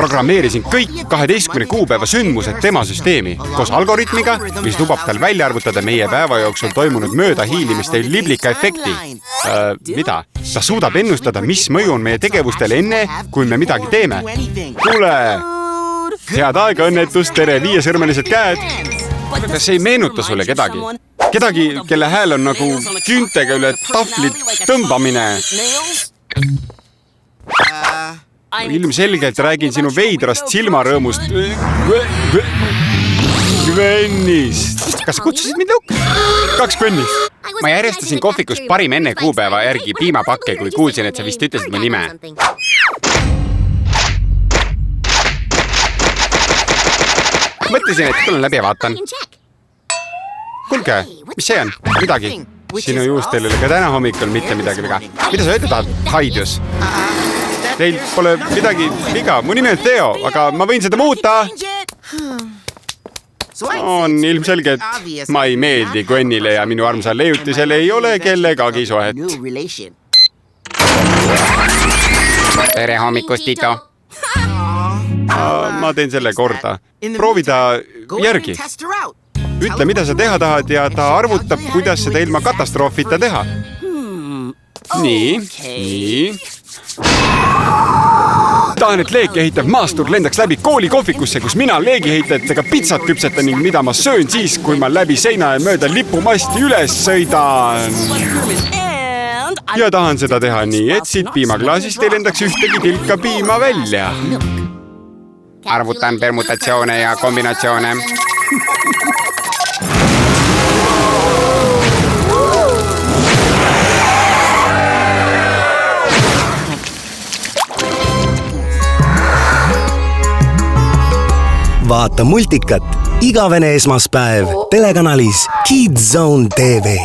programmeerisin kõik 12 kuupäeva sündmused tema süsteemi koos algoritmiga, mis lubab tal välja arvutada meie päeva jooksul toimunud möödahiilimiste liblika efekti. Mida? Ta suudab ennustada, mis mõju on meie tegevustele enne, kui me midagi teeme. Kuule! Head aega, õnnetust, tere, 5-sõrmelised käed! Kas ei meenuta sulle kedagi? Kedagi, kelle hääl on nagu küüntega üle tahvlit tõmbamine. Ilmselgelt räägin sinu veidrast silmarõõmust. Gwennist. Kas sa kutsusid mind lukku? 2 Gwennist. Ma järjestasin kohvikus parim enne kuupäeva järgi piimapakke, kui kuulsin, et sa vist ütlesid mu nime. Mõtlesin, et tulen läbi ja vaatan. Kuulge, mis see on? Midagi. Sinu juustel oli ka täna hommikul mitte midagi viga. Mida sa öelda tahad, Haidjus? Teil pole midagi viga. Mu nimi on Theo, aga ma võin seda muuta. On ilmselge, et ma ei meeldi Gwennile ja minu armsal leiutisel ei ole kellegagi suhet. Tere hommikust, Tito. Ma teen selle korda. Proovi ta järgi. Ütle, mida sa teha tahad ja ta arvutab, kuidas seda ilma katastroofita teha. Nii. Tahan, et leegiheitajv maastur lendaks läbi kooli kohvikusse, kus mina leegiheitajatega pitsat küpsetan ning mida ma söön siis, kui ma läbi seina ja mööda lipumasti üles sõidan. Ja tahan seda teha nii, et siit piimaklaasist ei lendaks ühtegi tilka piima välja. Arvutan permutatsioone ja kombinatsioone. Vaata multikat igavene esmaspäev telekanalis Kids Zone TV.